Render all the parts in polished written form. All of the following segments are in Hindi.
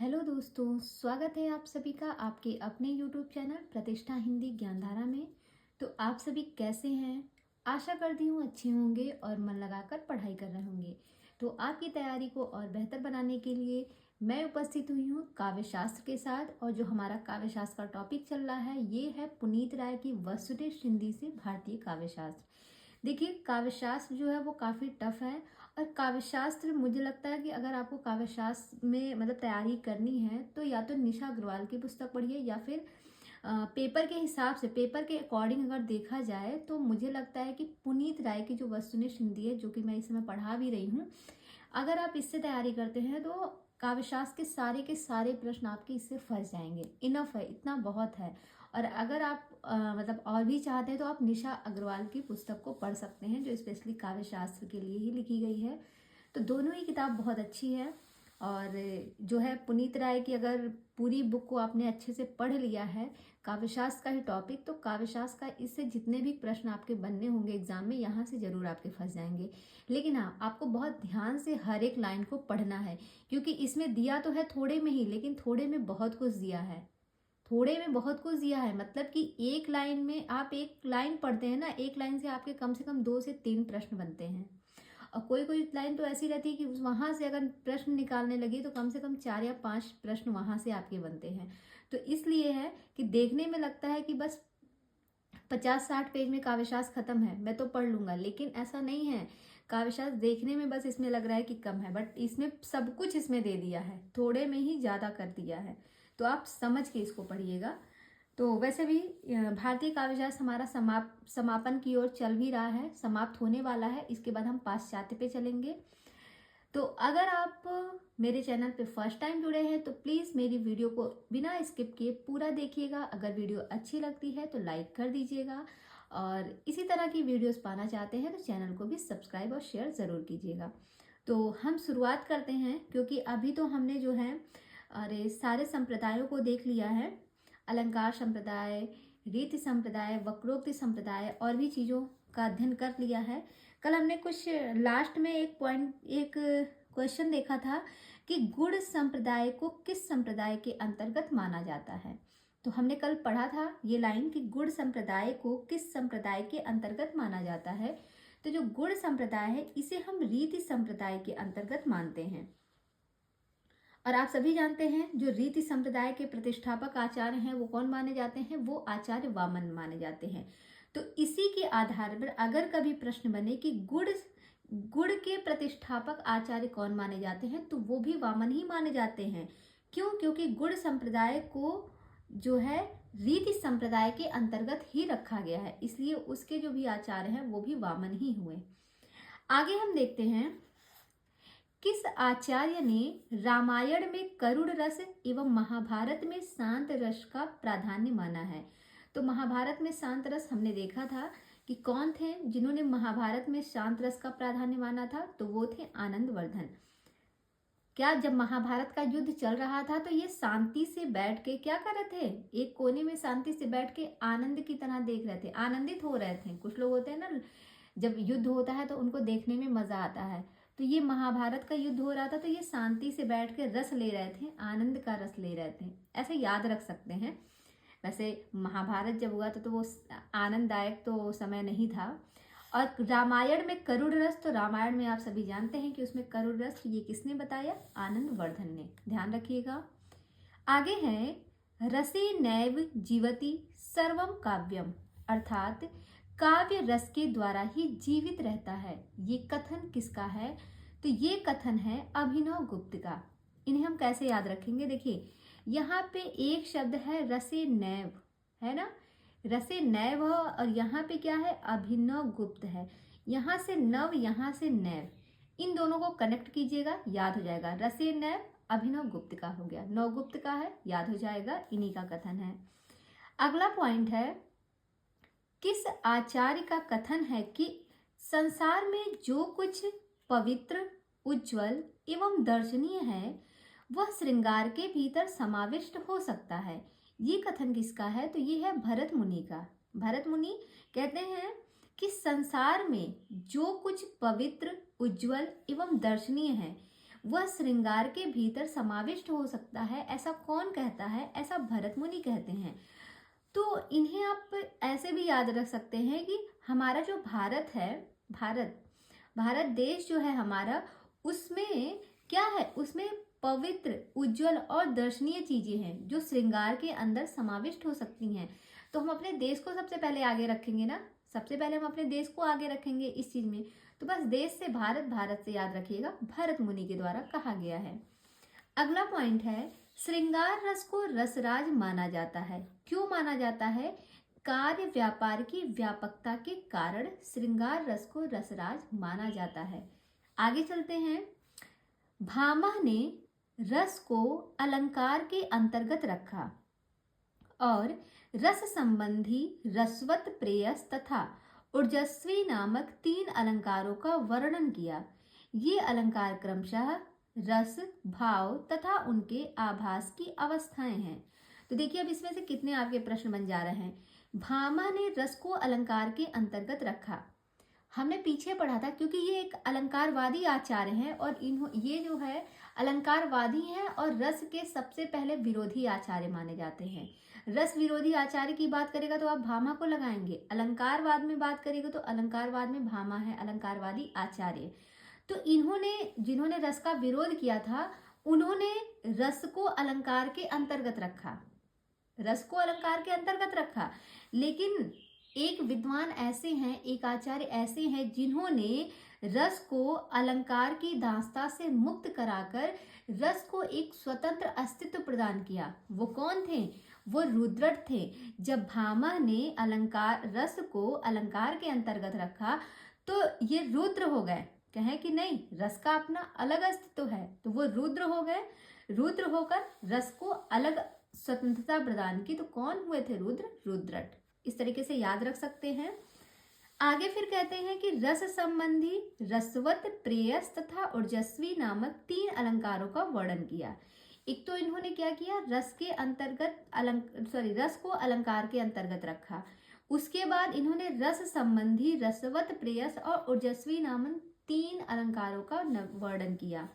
हेलो दोस्तों, स्वागत है आप सभी का आपके अपने यूट्यूब चैनल प्रतिष्ठा हिंदी ज्ञानधारा में। तो आप सभी कैसे हैं? आशा करती हूँ अच्छे होंगे और मन लगाकर पढ़ाई कर रहे होंगे। तो आपकी तैयारी को और बेहतर बनाने के लिए मैं उपस्थित हुई हूँ काव्य शास्त्र के साथ। और जो हमारा काव्य शास्त्र का टॉपिक चल रहा है ये है पुनीत राय की वसुधेव हिंदी से भारतीय काव्य शास्त्र। देखिए, काव्य शास्त्र जो है वो काफ़ी टफ है। और काव्य शास्त्र मुझे लगता है कि अगर आपको काव्य शास्त्र में मतलब तैयारी करनी है तो या तो निशा अग्रवाल की पुस्तक पढ़िए या फिर पेपर के हिसाब से, पेपर के अकॉर्डिंग अगर देखा जाए तो मुझे लगता है कि पुनीत राय की जो वस्तुनिष्ठ हिंदी है, जो कि मैं इस समय पढ़ा भी रही हूँ, अगर आप इससे तैयारी करते हैं तो काव्य शास्त्र के सारे प्रश्न आपके इससे फंस जाएंगे। इनफ है, इतना बहुत है। और अगर आप मतलब और भी चाहते हैं तो आप निशा अग्रवाल की पुस्तक को पढ़ सकते हैं, जो स्पेशली काव्य शास्त्र के लिए ही लिखी गई है। तो दोनों ही किताब बहुत अच्छी है। और जो है पुनीत राय की, अगर पूरी बुक को आपने अच्छे से पढ़ लिया है, काव्यशास्त्र का ही टॉपिक, तो काव्यशास्त्र का इससे जितने भी प्रश्न आपके बनने होंगे एग्जाम में, यहाँ से जरूर आपके फंस जाएंगे। लेकिन हाँ, आपको बहुत ध्यान से हर एक लाइन को पढ़ना है, क्योंकि इसमें दिया तो है थोड़े में ही, लेकिन थोड़े में बहुत कुछ दिया है। थोड़े में बहुत कुछ दिया है मतलब कि एक लाइन में आप एक लाइन पढ़ते हैं ना, एक लाइन से आपके कम से कम 2 से 3 प्रश्न बनते हैं। और कोई कोई लाइन तो ऐसी रहती है कि वहां से अगर प्रश्न निकालने लगे तो कम से कम 4 या 5 प्रश्न वहां से आपके बनते हैं। तो इसलिए है कि देखने में लगता है कि बस 50-60 पेज में काव्यशास्त्र खत्म है, मैं तो पढ़ लूंगा, लेकिन ऐसा नहीं है। काव्यशास्त्र देखने में बस इसमें लग रहा है कि कम है, बट इसमें सब कुछ इसमें दे दिया है, थोड़े में ही ज्यादा कर दिया है। तो आप समझ के इसको पढ़िएगा। तो वैसे भी भारतीय काव्यशास्त्र हमारा समापन की ओर चल भी रहा है, समाप्त होने वाला है। इसके बाद हम पाश्चात्य पे चलेंगे। तो अगर आप मेरे चैनल पे फर्स्ट टाइम जुड़े हैं तो प्लीज़ मेरी वीडियो को बिना स्किप किए पूरा देखिएगा। अगर वीडियो अच्छी लगती है तो लाइक कर दीजिएगा, और इसी तरह की वीडियोस पाना चाहते हैं तो चैनल को भी सब्सक्राइब और शेयर ज़रूर कीजिएगा। तो हम शुरुआत करते हैं, क्योंकि अभी तो हमने जो है अरे सारे संप्रदायों को देख लिया है। अलंकार संप्रदाय, रीति संप्रदाय, वक्रोक्ति संप्रदाय और भी चीज़ों का अध्ययन कर लिया है। कल हमने कुछ लास्ट में एक क्वेश्चन देखा था कि गुण संप्रदाय को किस संप्रदाय के अंतर्गत माना जाता है। तो हमने कल पढ़ा था ये लाइन कि गुण संप्रदाय को किस संप्रदाय के अंतर्गत माना जाता है। तो जो गुण संप्रदाय है इसे हम रीति संप्रदाय के अंतर्गत मानते हैं। और आप सभी जानते हैं जो रीति संप्रदाय के प्रतिष्ठापक आचार्य हैं वो कौन माने जाते हैं, वो आचार्य वामन माने जाते हैं। तो इसी के आधार पर अगर कभी प्रश्न बने कि गुड़ के प्रतिष्ठापक आचार्य कौन माने जाते हैं, तो वो भी वामन ही माने जाते हैं। क्यों? क्योंकि गुड़ संप्रदाय को जो है रीति संप्रदाय के अंतर्गत ही रखा गया है, इसलिए उसके जो भी आचार्य हैं वो भी वामन ही हुए। आगे हम देखते हैं, किस आचार्य ने रामायण में करुण रस एवं महाभारत में शांत रस का प्राधान्य माना है। तो महाभारत में शांत रस हमने देखा था कि कौन थे जिन्होंने महाभारत में शांत रस का प्राधान्य माना था, तो वो थे आनंद वर्धन। क्या जब महाभारत का युद्ध चल रहा था तो ये शांति से बैठ के क्या कर रहे थे, एक कोने में शांति से बैठ के आनंद की तरह देख रहे थे, आनंदित हो रहे थे। कुछ लोग होते हैं ना, जब युद्ध होता है तो उनको देखने में मजा आता है। तो ये महाभारत का युद्ध हो रहा था तो ये शांति से बैठ के रस ले रहे थे, आनंद का रस ले रहे थे, ऐसे याद रख सकते हैं। वैसे महाभारत जब हुआ था तो वो आनंददायक तो समय नहीं था। और रामायण में करुण रस, तो रामायण में आप सभी जानते हैं कि उसमें करुण रस ये किसने बताया, आनंद वर्धन ने। ध्यान रखिएगा। आगे है, रसे नैव जीवति सर्वम काव्यम, अर्थात काव्य रस के द्वारा ही जीवित रहता है। ये कथन किसका है, तो ये कथन है अभिनव गुप्त का। इन्हें हम कैसे याद रखेंगे, देखिए यहाँ पे एक शब्द है रसे नैव, है ना, रसे नैव, और यहाँ पे क्या है, अभिनव गुप्त है। यहाँ से नव, यहाँ से नैव, इन दोनों को कनेक्ट कीजिएगा, याद हो जाएगा। रसे नैव अभिनव गुप्त का हो गया, नवगुप्त का है, याद हो जाएगा, इन्हीं का कथन है। अगला पॉइंट है, किस आचार्य का कथन है कि संसार में जो कुछ पवित्र, उज्जवल एवं दर्शनीय है वह श्रृंगार के भीतर समाविष्ट हो सकता है। ये कथन किसका है, तो ये है भरत मुनि का। भरत मुनि कहते हैं कि संसार में जो कुछ पवित्र, उज्जवल एवं दर्शनीय है वह श्रृंगार के भीतर समाविष्ट हो सकता है, ऐसा कौन कहता है? ऐसा भरत मुनि कहते हैं। तो इन्हें आप ऐसे भी याद रख सकते हैं कि हमारा जो भारत है, भारत देश जो है हमारा, उसमें क्या है? उसमें पवित्र, उज्जवल और दर्शनीय चीजें हैं जो श्रृंगार के अंदर समाविष्ट हो सकती हैं। तो हम अपने देश को सबसे पहले आगे रखेंगे ना, सबसे पहले हम अपने देश को आगे रखेंगे इस चीज में। तो बस देश से भारत, भारत से याद रखिएगा, भरत मुनि के द्वारा कहा गया है। अगला पॉइंट है, श्रृंगार रस को रसराज माना जाता है। क्यों माना जाता है? कार्य व्यापार की व्यापकता के कारण श्रृंगार रस को रसराज माना जाता है। आगे चलते हैं। भामह ने रस को अलंकार के अंतर्गत रखा और रस संबंधी रसवत, प्रेयस तथा ऊर्जस्वी नामक 3 अलंकारों का वर्णन किया। ये अलंकार क्रमशः रस, भाव तथा उनके आभास की अवस्थाएं हैं। तो देखिए अब इसमें से कितने आपके प्रश्न बन जा रहे हैं। भामा ने रस को अलंकार के अंतर्गत रखा, हमने पीछे पढ़ा था, क्योंकि ये एक अलंकारवादी आचार्य हैं और ये जो है अलंकारवादी हैं और रस के सबसे पहले विरोधी आचार्य माने जाते हैं। रस विरोधी आचार्य की बात करेगा तो आप भामा को लगाएंगे, अलंकारवाद में बात करेगा तो अलंकारवाद में भामा है, अलंकारवादी आचार्य। तो जिन्होंने रस का विरोध किया था, उन्होंने रस को अलंकार के अंतर्गत रखा, रस को अलंकार के अंतर्गत रखा। लेकिन एक विद्वान ऐसे हैं, एक आचार्य ऐसे हैं जिन्होंने रस को अलंकार की दास्ता से मुक्त कराकर रस को एक स्वतंत्र अस्तित्व प्रदान किया। वो कौन थे? वो रुद्रट थे। जब भामा ने रस को अलंकार के अंतर्गत रखा तो ये रुद्र हो गए, कहें कि नहीं, रस का अपना अलग अस्तित्व है, तो वो रुद्र हो गए। रुद्र होकर रस को अलग स्वतंत्रता प्रदान की। तो कौन हुए थे? रुद्रट। इस तरीके से याद रख सकते हैं। आगे फिर कहते हैं कि रस संबंधी रसवत, प्रेयस तथा ऊर्जस्वी नामक 3 अलंकारों का वर्णन किया। एक तो इन्होंने क्या किया? रस को अलंकार के अंतर्गत रखा। उसके बाद इन्होंने रस संबंधी रसवत, प्रेयस और ऊर्जस्वी नामक 3 अलंकारों का वर्णन किया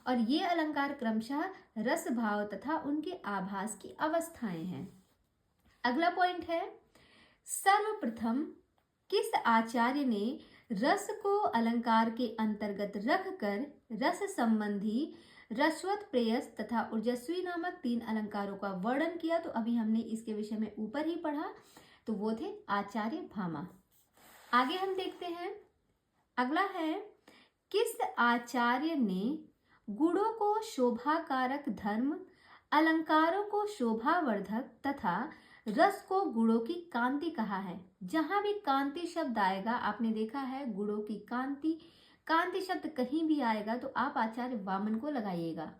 और ये अलंकार क्रमशः रस, भाव तथा उनके आभास की अवस्थाएं हैं। अगला पॉइंट है, सर्वप्रथम किस आचार्य ने रस को अलंकार के अंतर्गत रखकर रस संबंधी रसवत, प्रेयस तथा ऊर्जस्वी नामक 3 अलंकारों का वर्णन किया? तो अभी हमने इसके विषय में ऊपर ही पढ़ा, तो वो थे आचार्य भामा। आगे हम देखते हैं। अगला है, किस आचार्य ने गुणों को शोभाकारक धर्म, अलंकारों को शोभावर्धक तथा रस को गुणों की कांति कहा है? जहां भी कांति शब्द आएगा, आपने देखा है गुणों की कांति शब्द कहीं भी आएगा तो आप आचार्य वामन को लगाइएगा।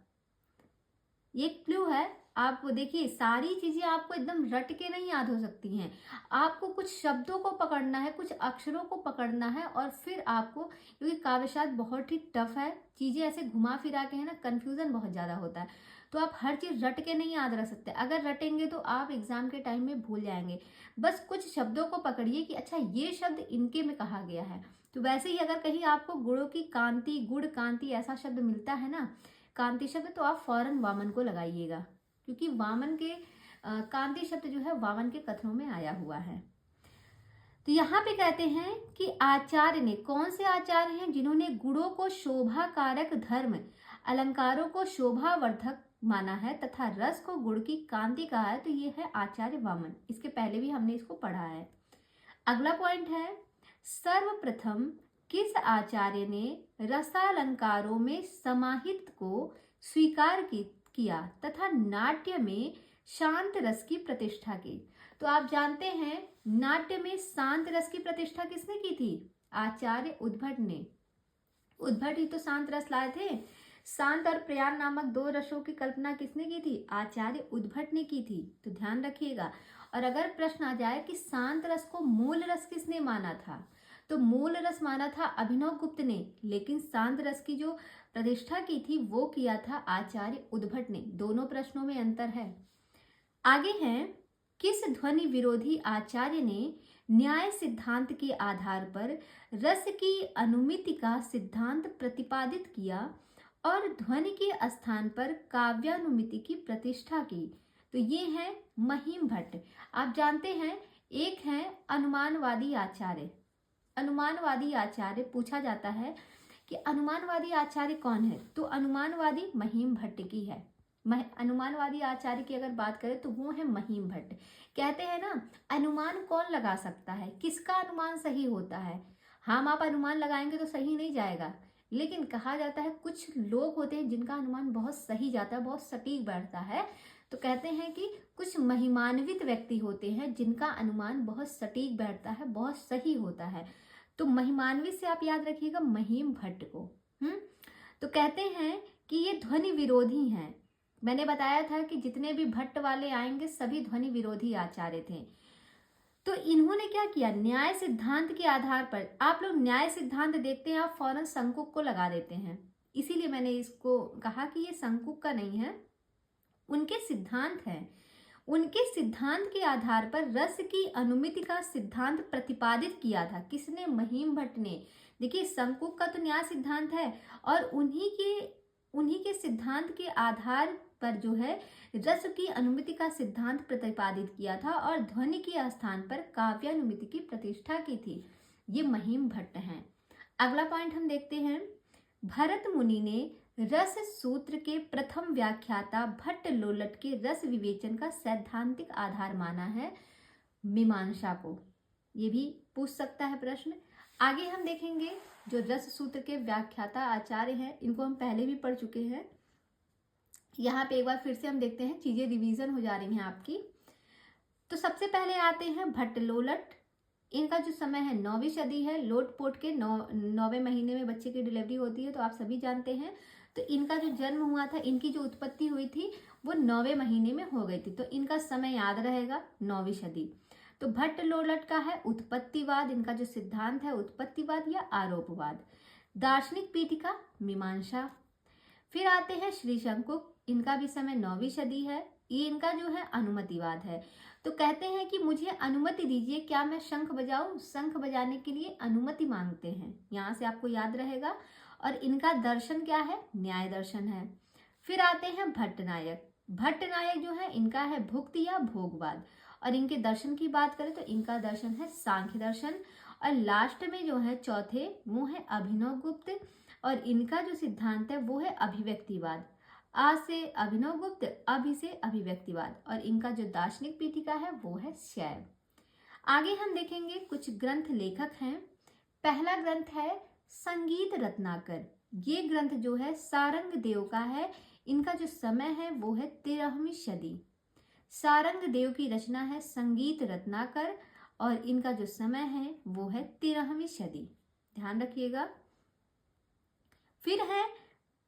ये क्लू है। आप देखिए, सारी चीजें आपको एकदम रट के नहीं याद हो सकती हैं। आपको कुछ शब्दों को पकड़ना है, कुछ अक्षरों को पकड़ना है और फिर आपको, क्योंकि काव्यशास्त्र बहुत ही टफ है, चीजें ऐसे घुमा फिरा के है ना, कंफ्यूजन बहुत ज्यादा होता है, तो आप हर चीज रट के नहीं याद रख सकते। अगर रटेंगे तो आप एग्जाम के टाइम में भूल जाएंगे। बस कुछ शब्दों को पकड़िए कि अच्छा ये शब्द इनके में कहा गया है। तो वैसे ही अगर कहीं आपको गुणों की कांति, गुड़ कांति ऐसा शब्द मिलता है ना, कांति शब्द, तो आप फौरन वामन को लगाइएगा, क्योंकि वामन के कांति शब्द जो है वामन के कथनों में आया हुआ है। तो यहाँ पे कहते हैं कि आचार्य ने, कौन से आचार्य हैं जिन्होंने गुणों को शोभा कारक धर्म, अलंकारों को शोभावर्धक माना है तथा रस को गुण की कांति कहा है? तो ये है आचार्य वामन। इसके पहले भी हमने इसको पढ़ा है। अगला पॉइंट है, सर्वप्रथम किस आचार्य ने रसालंकारों में समाहित को स्वीकार किया तथा नाट्य में शांत रस की प्रतिष्ठा की? तो आप जानते हैं नाट्य में शांत रस की प्रतिष्ठा किसने की थी? आचार्य उद्भट ने। उद्भट ही तो शांत रस लाए थे। शांत और प्रयाण नामक 2 रसों की कल्पना किसने की थी? आचार्य उद्भट ने की थी। तो ध्यान रखिएगा। और अगर प्रश्न आ जाए कि शांत रस को मूल रस किसने माना था, तो मूल रस माना था अभिनव गुप्त ने, लेकिन शांत रस की जो प्रतिष्ठा की थी वो किया था आचार्य उद्भट ने। दोनों प्रश्नों में अंतर है। आगे हैं, किस ध्वनि विरोधी आचार्य ने न्याय सिद्धांत के आधार पर रस की अनुमिति का सिद्धांत प्रतिपादित किया और ध्वनि के स्थान पर काव्यानुमिति की प्रतिष्ठा की। तो ये है महीम भट्ट। आप जानते हैं एक है अनुमानवादी आचार्य। अनुमानवादी आचार्य पूछा जाता है कि अनुमानवादी आचार्य कौन है, तो अनुमानवादी महीम भट्ट की है। अनुमानवादी आचार्य की अगर बात करें तो वो है महीम भट्ट। कहते हैं ना, अनुमान कौन लगा सकता है, किसका अनुमान सही होता है। हम आप अनुमान लगाएंगे तो सही नहीं जाएगा, लेकिन कहा जाता है कुछ लोग होते हैं जिनका अनुमान बहुत सही जाता है, बहुत सटीक बैठता है। तो कहते हैं कि कुछ महिमान्वित व्यक्ति होते हैं जिनका अनुमान बहुत सटीक बैठता है, बहुत सही होता है। तो महिमान्वित से आप याद रखिएगा महीम भट्ट को। तो कहते हैं कि ये ध्वनि विरोधी हैं। मैंने बताया था कि जितने भी भट्ट वाले आएंगे सभी ध्वनि विरोधी आचार्य थे। तो इन्होंने क्या किया, न्याय सिद्धांत के आधार पर, आप लोग न्याय सिद्धांत देखते हैं आप फौरन संकुक को लगा देते हैं, इसीलिए मैंने इसको कहा कि ये संकुक का नहीं है, उनके सिद्धांत है। उनके सिद्धांत के आधार पर रस की अनुमिति का सिद्धांत प्रतिपादित किया था। किसने, महीम भट्ट ने। देखिए संकुक का तो न्याय सिद्धांत है और उन्हीं के सिद्धांत के आधार पर जो है रस की अनुमिति का सिद्धांत प्रतिपादित किया था और ध्वनि के स्थान पर काव्यानुमिति की प्रतिष्ठा की थी। ये महीम भट्ट हैं। अगला पॉइंट हम देखते हैं, भरत मुनि ने रस सूत्र के प्रथम व्याख्याता भट्ट लोलट के रस विवेचन का सैद्धांतिक आधार माना है मीमांसा को। ये भी पूछ सकता है प्रश्न। आगे हम देखेंगे जो रस सूत्र के व्याख्याता आचार्य हैं, इनको हम पहले भी पढ़ चुके हैं। यहाँ पे एक बार फिर से हम देखते हैं, चीजें रिवीजन हो जा रही हैं आपकी। तो सबसे पहले आते हैं भट्ट लोलट। इनका जो समय है 9वीं सदी है। लोट पोट के 9वें महीने में बच्चे की डिलीवरी होती है, तो आप सभी जानते हैं। तो इनका जो जन्म हुआ था, इनकी जो उत्पत्ति हुई थी वो 9वें महीने में हो गई थी। तो इनका समय याद रहेगा 9वीं सदी। तो भट्ट लोलट का है उत्पत्तिवाद, इनका जो सिद्धांत है उत्पत्तिवाद या आरोपवाद। दार्शनिक पीठिका मीमांसा। फिर आते हैं श्री शंकुक, इनका भी समय 9वीं सदी है। ये इनका जो है अनुमतिवाद है। तो कहते हैं कि मुझे अनुमति दीजिए, क्या मैं शंख बजाऊं। शंख बजाने के लिए अनुमति मांगते हैं, यहाँ से आपको याद रहेगा। और इनका दर्शन क्या है, न्याय दर्शन है। फिर आते हैं भट्ट नायक। भट्ट नायक जो है इनका है भुक्ति या भोगवाद। और इनके दर्शन की बात करें तो इनका दर्शन है सांख्य दर्शन। और लास्ट में जो है चौथे, वो है अभिनव गुप्त। और इनका जो सिद्धांत है वो है अभिव्यक्तिवाद। आ से अभिनव गुप्त, अभि से अभिव्यक्तिवाद। और इनका जो दार्शनिक पीठिका है वो है शैव। आगे हम देखेंगे कुछ ग्रंथ लेखक हैं। पहला ग्रंथ है संगीत रत्नाकर। ये ग्रंथ जो है सारंग देव का है। इनका जो समय है वो है 13वीं सदी। सारंग देव की रचना है संगीत रत्नाकर और इनका जो समय है वो है 13वीं सदी, ध्यान रखिएगा। फिर है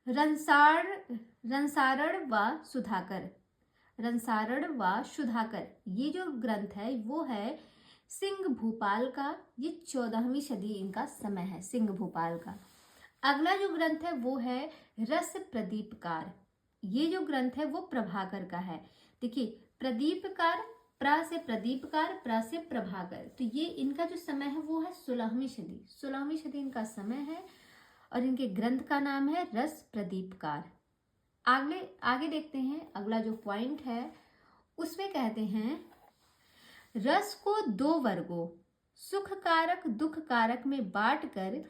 रंसारण व सुधाकर। रंसारण व सुधाकर, ये जो ग्रंथ है वो है सिंह भूपाल का। ये 14वीं सदी इनका समय है, सिंह भूपाल का। अगला जो ग्रंथ है वो है रस प्रदीपकार। ये जो ग्रंथ है वो प्रभाकर का है। देखिए प्रदीपकार, प्र से प्रदीपकार, प्र से प्रभाकर। तो ये इनका जो समय है वो है 16वीं सदी। 16वीं सदी इनका समय है और इनके ग्रंथ का नाम है रस प्रदीपकार। आगे देखते हैं अगला जो पॉइंट है उसमें कहते हैं रस को 2 वर्गों सुख कारक दुख कारक में बांटकर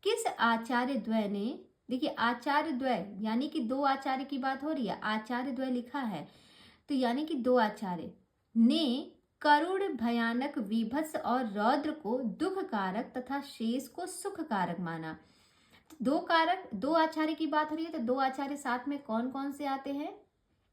किस आचार्य द्वय ने, देखिए आचार्य द्वय यानी कि 2 आचार्य की बात हो रही है, आचार्य द्वय लिखा है तो यानी कि 2 आचार्य ने करुण भयानक विभत्स और रौद्र को दुख कारक तथा शेष को सुख कारक माना। 2 आचार्य की बात हो रही है तो 2 आचार्य साथ में कौन कौन से आते हैं।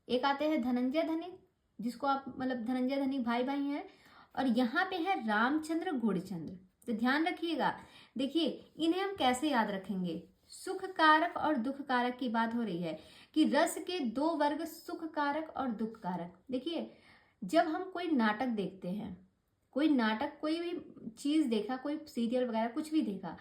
एक आते हैं धनंजय धनिक, जिसको आप मतलब धनंजय धनिक भाई भाई हैं। और यहाँ पे है रामचंद्र गुणचंद्र। तो ध्यान रखिएगा, देखिए इन्हें हम कैसे याद रखेंगे। सुख कारक और दुख कारक की बात हो रही है कि रस के 2 वर्ग सुख कारक और दुख कारक। देखिए जब हम कोई नाटक देखते हैं, कोई नाटक कोई भी चीज देखा, कोई सीरियल वगैरह कुछ भी देखा,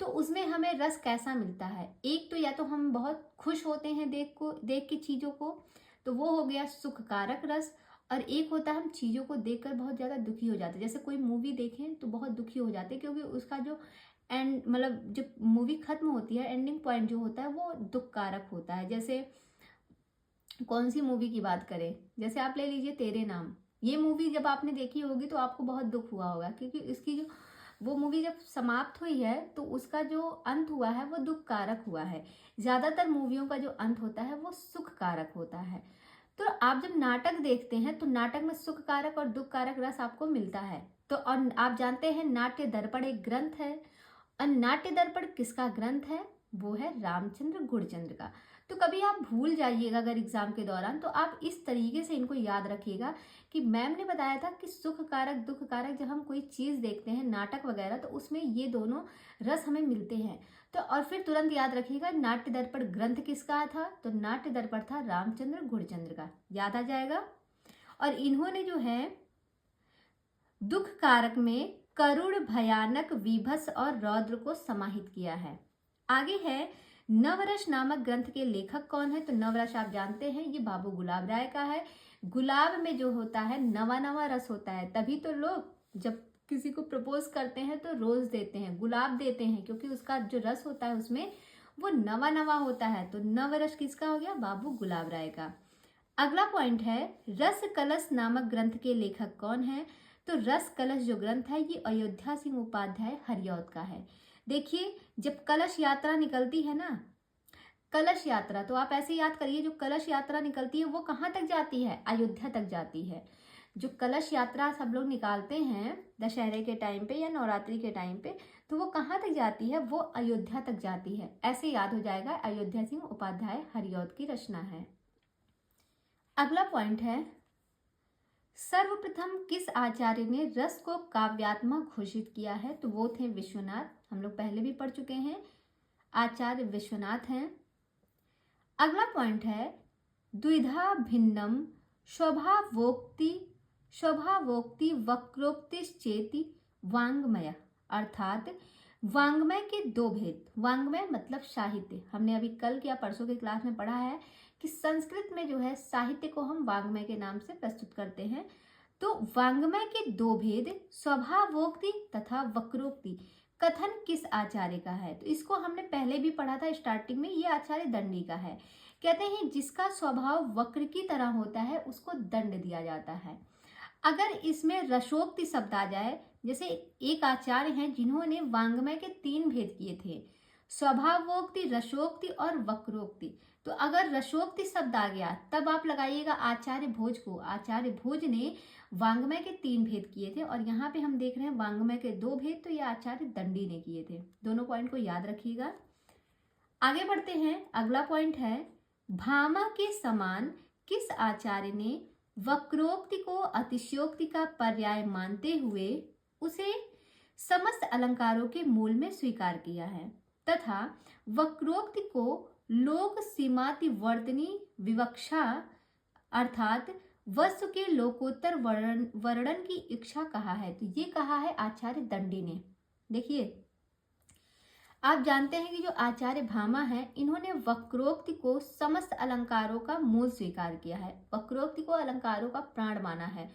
तो उसमें हमें रस कैसा मिलता है। एक तो या तो हम बहुत खुश होते हैं देख के चीजों को, तो वो हो गया सुख कारक रस। और एक होता है हम चीजों को देखकर बहुत ज्यादा दुखी हो जाते हैं। जैसे कोई मूवी देखें तो बहुत दुखी हो जाते हैं क्योंकि उसका जो एंड मतलब जब मूवी खत्म होती है, एंडिंग पॉइंट जो होता है वो दुख कारक होता है। जैसे कौन सी मूवी की बात करें, जैसे आप ले लीजिए तेरे नाम। ये मूवी जब आपने देखी होगी तो आपको बहुत दुख हुआ होगा, क्योंकि इसकी जो वो मूवी जब समाप्त हुई है तो उसका जो अंत हुआ है वो दुख कारक हुआ है। ज्यादातर मूवियों का जो अंत होता है वो सुख कारक होता है। तो आप जब नाटक देखते हैं तो नाटक में सुख कारक और दुख कारक रस आपको मिलता है। तो और आप जानते हैं नाट्य दर्पण एक ग्रंथ है, और नाट्य दर्पण किसका ग्रंथ है? वो है रामचंद्र गुणचंद्र का। तो कभी आप भूल जाइएगा अगर एग्जाम के दौरान, तो आप इस तरीके से इनको याद रखिएगा कि मैम ने बताया था कि सुख कारक दुख कारक, जब हम कोई चीज देखते हैं नाटक वगैरह तो उसमें ये दोनों रस हमें मिलते हैं। तो और फिर तुरंत याद रखिएगा नाट्य दर्पण ग्रंथ किसका था? तो नाट्य दर्पण था रामचंद्र गुणचंद्र का, याद आ जाएगा। और इन्होंने जो है दुख कारक में करुण भयानक विभत्स और रौद्र को समाहित किया है। आगे है नवरस नामक ग्रंथ के लेखक कौन है? तो नवरस आप जानते हैं ये बाबू गुलाब राय का है। गुलाब में जो होता है नवा नवा रस होता है, तभी तो लोग जब किसी को प्रपोज करते हैं तो रोज देते हैं, गुलाब देते हैं, क्योंकि उसका जो रस होता है उसमें वो नवा नवा होता है। तो नवरस किसका हो गया? बाबू गुलाब राय का। अगला पॉइंट है रस कलश नामक ग्रंथ के लेखक कौन है? तो रस कलश जो ग्रंथ है ये अयोध्या सिंह उपाध्याय हरिऔध का है। देखिए जब कलश यात्रा निकलती है ना, कलश यात्रा, तो आप ऐसे याद करिए जो कलश यात्रा निकलती है वो कहाँ तक जाती है? अयोध्या तक जाती है। जो कलश यात्रा सब लोग निकालते हैं दशहरे के टाइम पे या नवरात्रि के टाइम पे, तो वो कहाँ तक जाती है? वो अयोध्या तक जाती है। ऐसे याद हो जाएगा, अयोध्या सिंह उपाध्याय हरिऔध की रचना है। अगला पॉइंट है सर्वप्रथम किस आचार्य ने रस को काव्यात्मक घोषित किया है? तो वो थे विश्वनाथ, हम लोग पहले भी पढ़ चुके हैं, आचार्य विश्वनाथ हैं। अगला पॉइंट है द्विधा भिन्नम स्वभावोक्ति वक्रोक्तिश्चेति वांग्मय, अर्थात वांग्मय के दो भेद। वांग्मय मतलब साहित्य, हमने अभी कल या परसों की क्लास में पढ़ा है कि संस्कृत में जो है साहित्य को हम वांग्मय के नाम से प्रस्तुत करते हैं। तो वांग्मय के दो भेद स्वभावोक्ति तथा वक्रोक्ति कथन किस आचार्य का है? तो इसको हमने पहले भी पढ़ा था स्टार्टिंग में, ये आचार्य दंडी का है। कहते हैं जिसका स्वभाव वक्र की तरह होता है उसको दंड दिया जाता है। अगर इसमें रसोक्ति शब्द आ जाए, जैसे एक आचार्य हैं जिन्होंने वांग्मय के 3 भेद किए थे, स्वभावोक्ति, रसोक्ति और वक्रोक्ति। तो अगर रसोक्ति शब्द आ गया तब आप लगाइएगा आचार्य भोज को। आचार्य भोज ने वांग्मय के 3 भेद किए थे, और यहाँ पे हम देख रहे हैं वांग्मय के 2 भेद, तो ये आचार्य दंडी ने किए थे। दोनों पॉइंट को याद रखिएगा। आगे बढ़ते हैं, अगला पॉइंट है भामा के समान किस आचार्य ने वक्रोक्ति को अतिशयोक्ति का पर्याय मानते हुए उसे समस्त अलंकारों के मूल में स्वीकार किया है, तथा वक्रोक्ति को लोक सीमाति वर्तनी विवक्षा अर्थात वस्तु के लोकोत्तर वर्णन की इच्छा कहा है? तो ये कहा है आचार्य दंडी ने। देखिए आप जानते हैं कि जो आचार्य भामा है इन्होंने वक्रोक्ति को समस्त अलंकारों का मूल स्वीकार किया है, वक्रोक्ति को अलंकारों का प्राण माना है।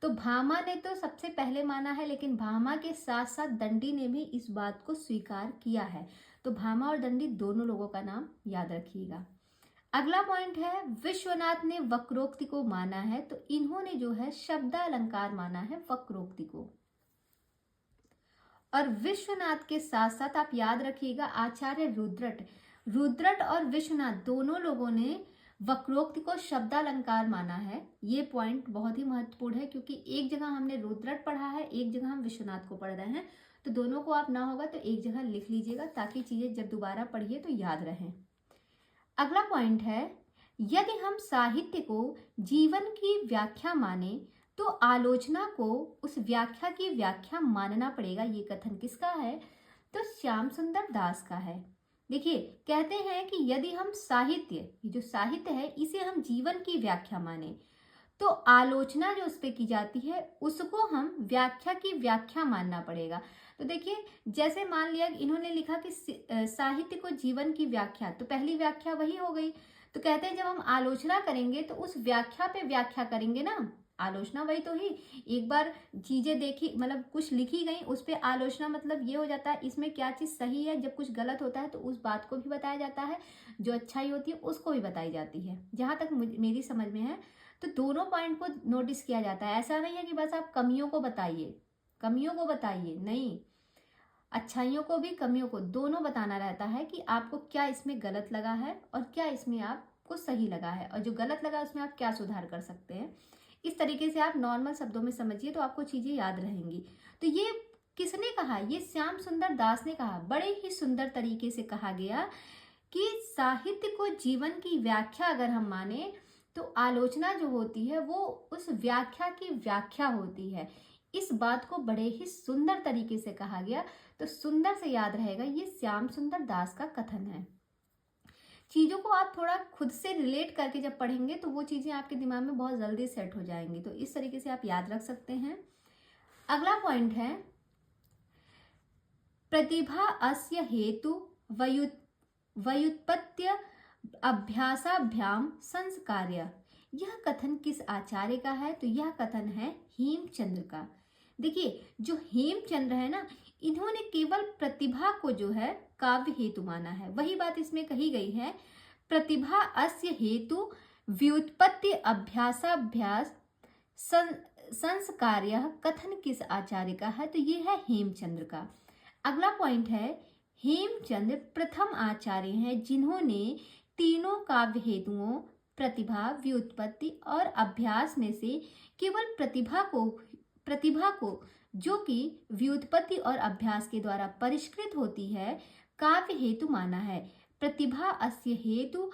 तो भामा ने तो सबसे पहले माना है, लेकिन भामा के साथ साथ दंडी ने भी इस बात को स्वीकार किया है। तो भामा और दंडी दोनों लोगों का नाम याद रखिएगा। अगला पॉइंट है विश्वनाथ ने वक्रोक्ति को माना है, तो इन्होंने जो है शब्दालंकार माना है वक्रोक्ति को। और विश्वनाथ के साथ साथ आप याद रखिएगा आचार्य रुद्रट और विश्वनाथ दोनों लोगों ने वक्रोक्ति को शब्दालंकार माना है। ये पॉइंट बहुत ही महत्वपूर्ण है, क्योंकि एक जगह हमने रुद्रट पढ़ा है, एक जगह हम विश्वनाथ को पढ़ रहे हैं, तो दोनों को आप ना होगा तो एक जगह लिख लीजिएगा ताकि चीजें जब दोबारा पढ़िए तो याद रहें। अगला पॉइंट है यदि हम साहित्य को जीवन की व्याख्या माने तो आलोचना को उस व्याख्या की व्याख्या मानना पड़ेगा। ये कथन किसका है? तो श्याम सुंदर दास का है। देखिए कहते हैं कि यदि हम साहित्य, ये जो साहित्य है इसे हम जीवन की व्याख्या माने तो आलोचना जो उस पर की जाती है उसको हम व्याख्या की व्याख्या मानना पड़ेगा। तो देखिए जैसे मान लिया इन्होंने लिखा कि साहित्य को जीवन की व्याख्या, तो पहली व्याख्या वही हो गई। तो कहते हैं जब हम आलोचना करेंगे तो उस व्याख्या पे व्याख्या करेंगे ना। आलोचना वही तो ही, एक बार चीजें देखी मतलब कुछ लिखी गई उस पे आलोचना, मतलब ये हो जाता है इसमें क्या चीज सही है। जब कुछ गलत होता है तो उस बात को भी बताया जाता है, जो अच्छाई होती है उसको भी बताई जाती है, जहां तक मेरी समझ में है। तो दोनों पॉइंट को नोटिस किया जाता है। ऐसा नहीं है कि बस आप कमियों को बताइए, कमियों को बताइए, नहीं, अच्छाइयों को भी कमियों को दोनों बताना रहता है कि आपको क्या इसमें गलत लगा है और क्या इसमें आपको सही लगा है, और जो गलत लगा उसमें आप क्या सुधार कर सकते हैं। इस तरीके से आप नॉर्मल शब्दों में समझिए तो आपको चीजें याद रहेंगी। तो ये किसने कहा? ये श्याम सुंदर दास ने कहा। बड़े ही सुंदर तरीके से कहा गया कि साहित्य को जीवन की व्याख्या अगर हम माने तो आलोचना जो होती है वो उस व्याख्या की व्याख्या होती है। इस बात को बड़े ही सुंदर तरीके से कहा गया। तो सुंदर से याद रहेगा, ये श्याम सुंदर दास का कथन है। चीजों को आप थोड़ा खुद से रिलेट करके जब पढ़ेंगे तो वो चीजें आपके दिमाग में बहुत जल्दी सेट हो जाएंगी। तो इस तरीके से आप याद रख सकते हैं। अगला पॉइंट है प्रतिभा अस्य हेतु व्युत्पत्त्य अभ्यासाभ्याम संस्कार्य। यह कथन किस आचार्य का है? तो यह कथन है हेमचंद्र का। देखिए जो हेमचंद्र है ना, इन्होंने केवल प्रतिभा को जो है काव्य हेतु माना है। वही बात इसमें कही गई है, प्रतिभा अस्य हेतु व्युत्पत्ति अभ्यासाभ्यास संस्कार्य। कथन किस आचार्य का है? तो ये है हेमचंद्र का। अगला पॉइंट है हेमचंद्र प्रथम आचार्य हैं जिन्होंने तीनों काव्य हेतुओं प्रतिभा, व्युत्पत्ति और अभ्यास में से केवल प्रतिभा को जो कि व्युत्पत्ति और अभ्यास के द्वारा परिष्कृत होती है काव्य हेतु माना है। प्रतिभा अस्य हेतु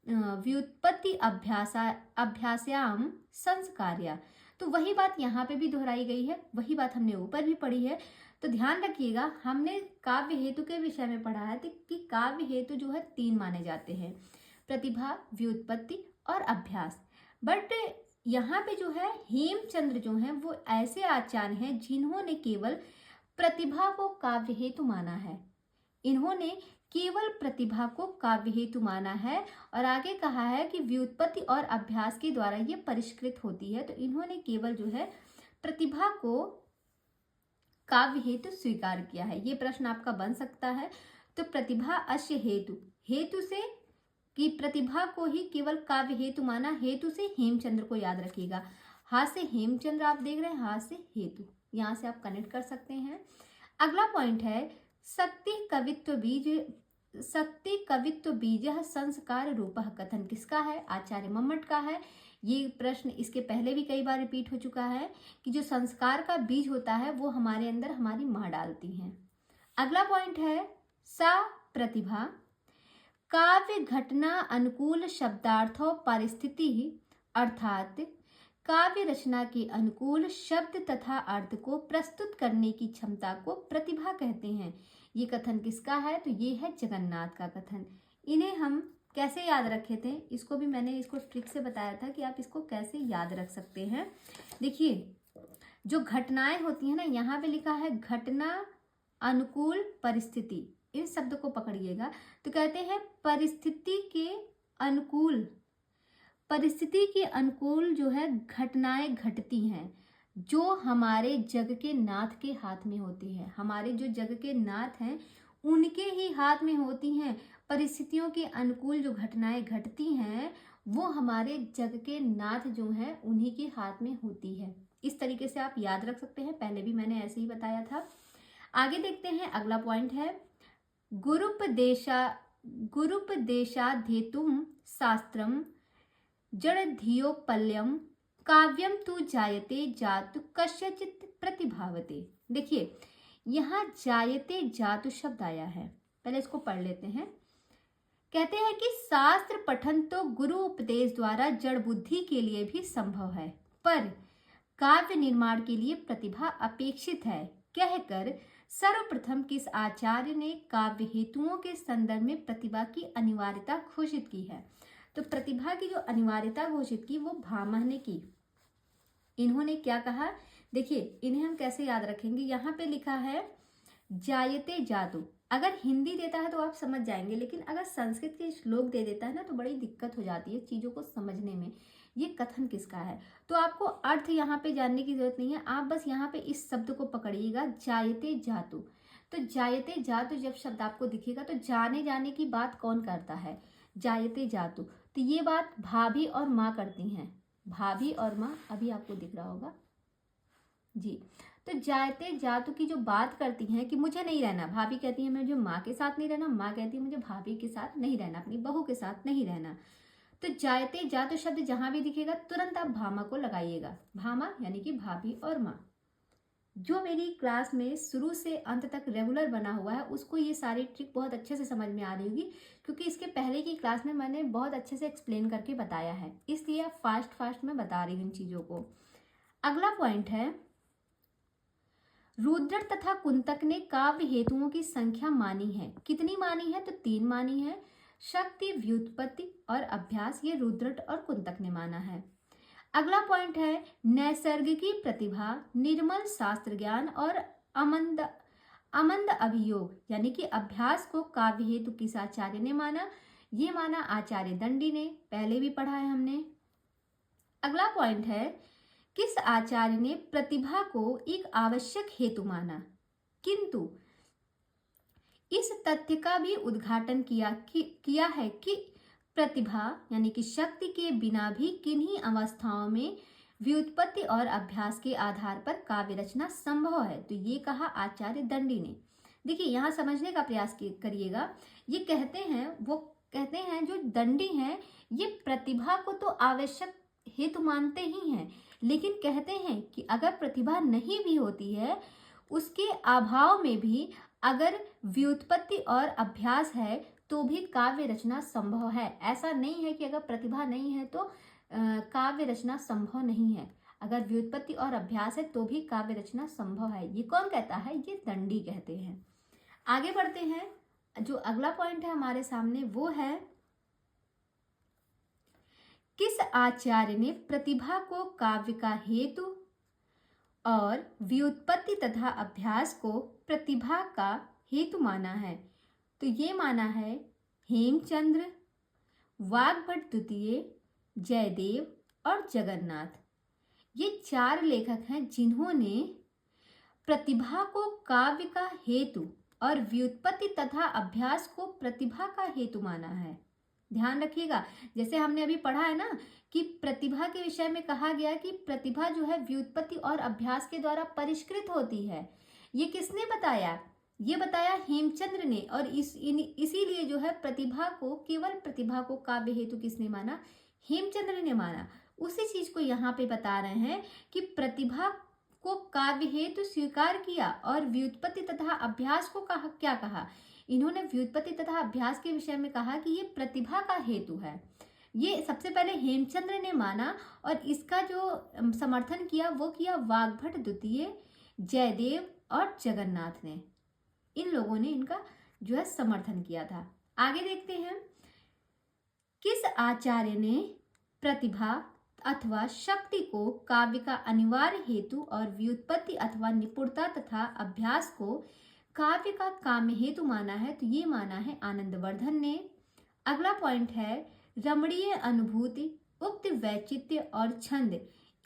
व्युत्पत्ति अभ्यास्याम संस्कार्य। तो वही बात यहाँ पे भी दोहराई गई है, वही बात हमने ऊपर भी पढ़ी है। तो ध्यान रखिएगा, हमने काव्य हेतु के विषय में पढ़ा है कि काव्य हेतु जो है 3 माने जाते हैं, प्रतिभा, व्युत्पत्ति और अभ्यास। बट यहाँ पे जो है हेमचंद्र जो है वो ऐसे आचार्य हैं जिन्होंने केवल प्रतिभा को काव्य हेतु माना है। इन्होंने केवल प्रतिभा को काव्य हेतु माना है और आगे कहा है कि व्युत्पत्ति और अभ्यास के द्वारा ये परिष्कृत होती है। तो इन्होंने केवल जो है प्रतिभा को काव्य हेतु स्वीकार किया है। ये प्रश्न आपका बन सकता है। तो प्रतिभा अस्य हेतु, हेतु से कि प्रतिभा को ही केवल काव्य हेतु माना, हेतु से हेमचंद्र को याद रखिएगा। हाथ से हेमचंद्र आप देख रहे हैं, हाथ से हेतु, यहां से आप कनेक्ट कर सकते हैं। अगला पॉइंट है शक्ति कवित्व बीज संस्कार रूपः। कथन किसका है? आचार्य मम्मट का है। ये प्रश्न इसके पहले भी कई बार रिपीट हो चुका है कि जो संस्कार का बीज होता है वो हमारे अंदर हमारी माँ डालती हैं। अगला पॉइंट है सा प्रतिभा काव्य घटना अनुकूल शब्दार्थों परिस्थिति, अर्थात काव्य रचना के अनुकूल शब्द तथा अर्थ को प्रस्तुत करने की क्षमता को प्रतिभा कहते हैं। ये कथन किसका है? तो ये है जगन्नाथ का कथन। इन्हें हम कैसे याद रखे थे, इसको भी मैंने इसको ट्रिक से बताया था कि आप इसको कैसे याद रख सकते हैं। देखिए जो घटनाएं होती हैं ना, यहाँ पे लिखा है घटना अनुकूल परिस्थिति, इन शब्द को पकड़िएगा। तो कहते हैं परिस्थिति के अनुकूल जो है घटनाएं घटती हैं जो हमारे जग के नाथ के हाथ में होती है। हमारे जो जग के नाथ हैं उनके ही हाथ में होती हैं। परिस्थितियों के अनुकूल जो घटनाएं घटती हैं वो हमारे जग के नाथ जो हैं उन्हीं के हाथ में होती है। इस तरीके से आप याद रख सकते हैं, पहले भी मैंने ऐसे ही बताया था। आगे देखते हैं, अगला पॉइंट है गुरुपदेशाध्येतुम शास्त्रम जड़धियोपल्यम काव्यम तु जायते जातु कस्यचित् प्रतिभावते। देखिए यहाँ जायते जातु शब्द आया है, पहले इसको पढ़ लेते हैं। कहते हैं कि शास्त्र पठन तो गुरु उपदेश द्वारा जड़ बुद्धि के लिए भी संभव है, पर काव्य निर्माण के लिए प्रतिभा अपेक्षित है, कहकर सर्वप्रथम किस आचार्य ने काव्य हेतुओं के संदर्भ में प्रतिभा की अनिवार्यता घोषित की है? तो प्रतिभा की जो अनिवार्यता घोषित की वो भामह ने की। इन्होंने क्या कहा? देखिए इन्हें हम कैसे याद रखेंगे, यहाँ पे लिखा है जायते जातु, अगर हिंदी देता है तो आप समझ जाएंगे, लेकिन अगर संस्कृत के श्लोक दे देता है ना तो बड़ी दिक्कत हो जाती है चीज़ों को समझने में। ये कथन किसका है, तो आपको अर्थ यहाँ पे जानने की जरूरत नहीं है, आप बस यहाँ पे इस शब्द को पकड़िएगा, जायते जातु। तो जायते जातु जब शब्द आपको दिखेगा तो जाने जाने की बात कौन करता है, जायते जातु। तो ये बात भाभी और माँ करती हैं, भाभी और माँ, अभी आपको दिख रहा होगा जी। तो जायते जातु की जो बात करती हैं कि मुझे नहीं रहना, भाभी कहती है मुझे माँ के साथ नहीं रहना, माँ कहती है मुझे भाभी के साथ नहीं रहना, अपनी बहू के साथ नहीं रहना। तो जायते जातु शब्द जहां भी दिखेगा तुरंत आप भामा को लगाइएगा, भामा यानी कि भाभी और माँ। जो मेरी क्लास में शुरू से अंत तक रेगुलर बना हुआ है उसको ये सारी ट्रिक बहुत अच्छे से समझ में आ रही होगी, क्योंकि इसके पहले की क्लास में मैंने बहुत अच्छे से एक्सप्लेन करके बताया है, इसलिए आप फास्ट में बता रही हूँ इन चीज़ों को। अगला पॉइंट है, रुद्रट तथा कुंतक ने काव्य हेतुओं की संख्या मानी है। कितनी मानी है, तो 3 मानी है। शक्ति, व्युत्पत्ति और अभ्यास, ये रुद्रट और कुंतक ने माना है। अगला पॉइंट है, नैसर्गिकी प्रतिभा, निर्मल शास्त्र ज्ञान और अमंद अभियोग यानी कि अभ्यास को काव्य हेतु किस आचार्य ने माना, ये माना आचार्य दंडी ने, पहले भी पढ़ा है हमने। अगला पॉइंट है, किस आचार्य ने प्रतिभा को एक आवश्यक हेतु माना, किंतु इस तथ्य का भी उद्घाटन किया है कि प्रतिभा यानी कि शक्ति के बिना भी किन्हीं अवस्थाओं में व्युत्पत्ति और अभ्यास के आधार पर काव्य रचना संभव है। तो ये कहा आचार्य दंडी ने। देखिए यहाँ समझने का प्रयास करिएगा, ये कहते हैं जो दंडी हैं ये प्रतिभा को तो आवश्यक हेतु मानते ही हैं, लेकिन कहते हैं कि अगर प्रतिभा नहीं भी होती है, उसके अभाव में भी अगर व्युत्पत्ति और अभ्यास है तो भी काव्य रचना संभव है। ऐसा नहीं है कि अगर प्रतिभा नहीं है तो काव्य रचना संभव नहीं है, अगर व्युत्पत्ति और अभ्यास है तो भी काव्य रचना संभव है। ये कौन कहता है, ये दंडी कहते हैं। आगे बढ़ते हैं, जो अगला पॉइंट है हमारे सामने वो है, किस आचार्य ने प्रतिभा को काव्य का हेतु और व्युत्पत्ति तथा अभ्यास को प्रतिभा का हेतु माना है। तो ये माना है हेमचंद्र, वाग्भट द्वितीय, जयदेव और जगन्नाथ। ये 4 लेखक हैं जिन्होंने प्रतिभा को काव्य का हेतु और व्युत्पत्ति तथा अभ्यास को प्रतिभा का हेतु माना है। ध्यान रखिएगा, जैसे हमने अभी पढ़ा है ना कि प्रतिभा के विषय में कहा गया कि प्रतिभा जो है व्युत्पत्ति और अभ्यास के द्वारा परिष्कृत होती है। ये किसने बताया, ये बताया हेमचंद्र ने, और इसीलिए जो है केवल प्रतिभा को काव्य हेतु किसने माना, हेमचंद्र ने माना। उसी चीज को यहाँ पे बता रहे हैं कि प्रतिभा को काव्य हेतु स्वीकार किया और व्युत्पत्ति तथा अभ्यास को क्या कहा, इन्होंने व्युत्पत्ति तथा अभ्यास के विषय में कहा कि ये प्रतिभा का हेतु है। ये सबसे पहले हेमचंद्र ने माना और इसका जो समर्थन किया वो किया वाग्भट द्वितीय, जयदेव और जगन्नाथ ने। इन लोगों ने इनका जो है समर्थन किया था। आगे देखते हैं, किस आचार्य ने प्रतिभा अथवा शक्ति को काव्य का अनिवार्य हेतु और व्युत्पत्ति अथवा निपुणता तथा अभ्यास को काव्य का काम्य हेतु माना है, तो ये माना है आनंदवर्धन ने। अगला पॉइंट है, रमणीय अनुभूति, उक्त वैचित्र्य और छंद,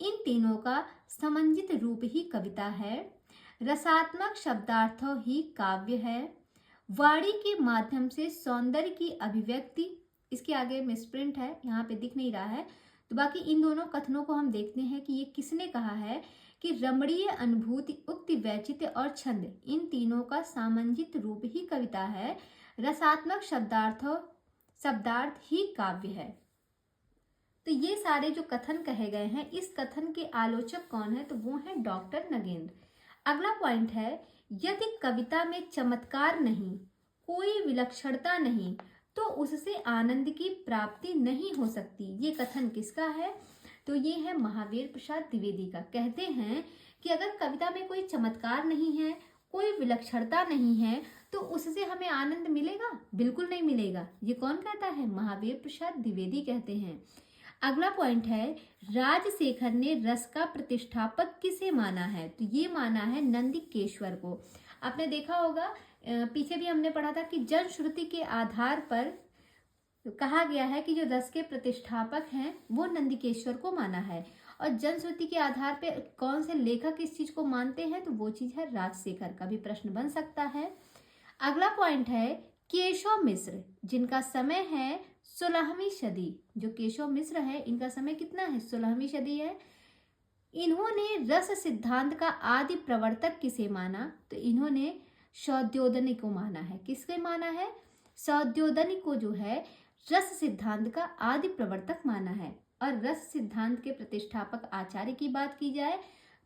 इन तीनों का समन्वित रूप ही कविता है। रसात्मक शब्दार्थों ही काव्य है। वाणी के माध्यम से सौंदर्य की अभिव्यक्ति, इसके आगे मिसप्रिंट है, यहाँ पे दिख नहीं रहा है, तो बाकी इन दोनों कथनों को हम देखते हैं कि ये किसने कहा है कि रमणीय अनुभूति, उक्ति, वैचित्र्य और छंद, इन तीनों का सामंजित रूप ही कविता है। रसात्मक शब्दार्थ ही काव्य है। तो ये सारे जो कथन कहे गए हैं, इस कथन के आलोचक कौन है, तो वो है डॉक्टर नगेंद्र। अगला पॉइंट है, यदि कविता में चमत्कार नहीं, कोई विलक्षणता नहीं, तो उससे आनंद की प्राप्ति नहीं हो सकती। ये कथन किसका है, तो ये है महावीर प्रसाद द्विवेदी का। कहते हैं कि अगर कविता में कोई चमत्कार नहीं है, कोई विलक्षणता नहीं है, तो उससे हमें आनंद मिलेगा, बिल्कुल नहीं मिलेगा। ये कौन कहता है, महावीर प्रसाद द्विवेदी कहते हैं। अगला पॉइंट है, राजशेखर ने रस का प्रतिष्ठापक किसे माना है, तो ये माना है नंदिकेश्वर को। आपने देखा होगा पीछे भी हमने पढ़ा था कि जनश्रुति के आधार पर कहा गया है कि जो रस के प्रतिष्ठापक हैं वो नंदिकेश्वर को माना है, और जनश्रुति के आधार पे कौन से लेखक इस चीज को मानते हैं तो वो चीज है राजशेखर का। भी प्रश्न बन सकता है। अगला पॉइंट है केशव मिश्र, जिनका समय है 16वीं सदी। जो केशव मिश्र है इनका समय कितना है? 16वीं सदी है। इन्होंने रस सिद्धांत का आदि प्रवर्तक किसे माना? तो इन्होंने सौद्योदनी को माना है। किसके माना है? सौद्योदनी को जो है रस सिद्धांत का आदि प्रवर्तक माना है। और रस सिद्धांत के प्रतिष्ठापक आचार्य की बात की जाए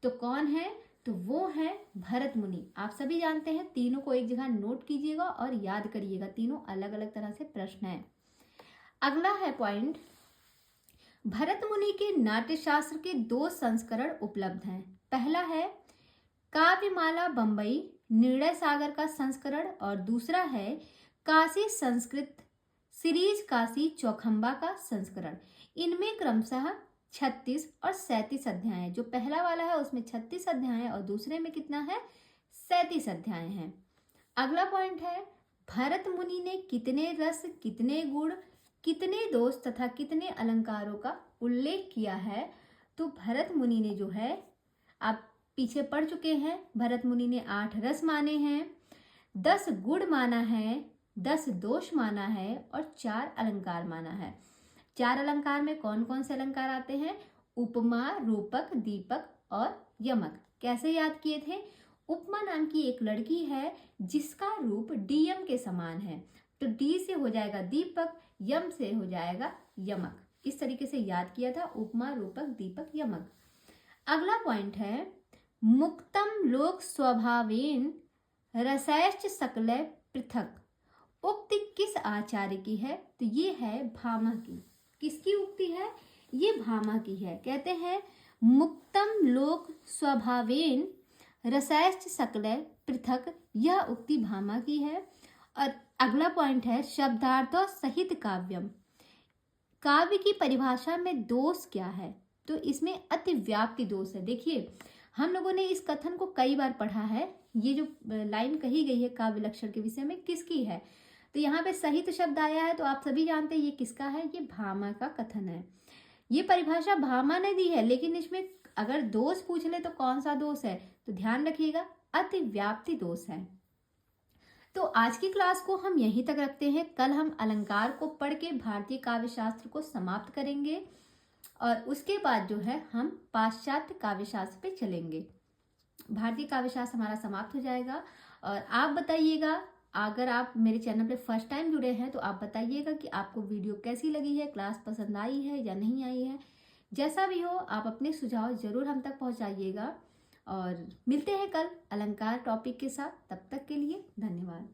तो कौन है? तो वो है भरत मुनि। आप सभी जानते हैं, तीनों को एक जगह नोट कीजिएगा और याद करिएगा, तीनों अलग अलग तरह से प्रश्न है। अगला है पॉइंट, भरत मुनि के नाट्यशास्त्र के 2 संस्करण उपलब्ध हैं। पहला है काव्यमाला बंबई निर्णय सागर का संस्करण, और दूसरा है काशी संस्कृत सीरीज काशी चौखंबा का संस्करण। इनमें क्रमशः 36 और 37 अध्याय हैं। जो पहला वाला है उसमें 36 अध्याय है और दूसरे में कितना है? 37 अध्याय हैं। अगला पॉइंट है भरत मुनि ने कितने रस, कितने गुण, कितने दोष तथा कितने अलंकारों का उल्लेख किया है? तो भरत मुनि ने जो है, आप पीछे पढ़ चुके हैं, भरत मुनि ने 8 रस माने हैं, 10 गुण माना है, 10 दोष माना है और 4 अलंकार माना है। 4 अलंकार में कौन कौन से अलंकार आते हैं? उपमा, रूपक, दीपक और यमक। कैसे याद किए थे? उपमा नाम की एक लड़की है जिसका रूप डीएम के समान है, तो डी से हो जाएगा दीपक, यम से हो जाएगा यमक। इस तरीके से याद किया था, उपमा, रूपक, दीपक, यमक। अगला पॉइंट है मुक्तम लोक स्वभावेन रसैश्च सकलय पृथक। उक्ति किस आचार्य की है? तो ये है भामा की। किसकी उक्ति है? ये भामा की है। कहते हैं मुक्तम लोक स्वभावेन रसैश्च सकलय पृथक, यह उक्ति भामा की है। और अगला पॉइंट है शब्दार्थों सहित काव्यम। काव्य की परिभाषा में दोष क्या है? तो इसमें अतिव्याप्ति दोष है। देखिए, हम लोगों ने इस कथन को कई बार पढ़ा है। ये जो लाइन कही गई है काव्य लक्षण के विषय में, किसकी है? तो यहाँ पे सहित शब्द आया है, तो आप सभी जानते हैं ये किसका है? ये भामा का कथन है। ये परिभाषा भामा ने दी है, लेकिन इसमें अगर दोष पूछ ले तो कौन सा दोष है? तो ध्यान रखिएगा, अतिव्याप्ति दोष है। तो आज की क्लास को हम यहीं तक रखते हैं। कल हम अलंकार को पढ़ के भारतीय काव्य शास्त्र को समाप्त करेंगे, और उसके बाद जो है हम पाश्चात्य काव्य शास्त्र पे चलेंगे। भारतीय काव्य शास्त्र हमारा समाप्त हो जाएगा। और आप बताइएगा, अगर आप मेरे चैनल पे फर्स्ट टाइम जुड़े हैं तो आप बताइएगा कि आपको वीडियो कैसी लगी है, क्लास पसंद आई है या नहीं आई है। जैसा भी हो, आप अपने सुझाव जरूर हम तक पहुंचाइएगा। और मिलते हैं कल अलंकार टॉपिक के साथ। तब तक के लिए धन्यवाद।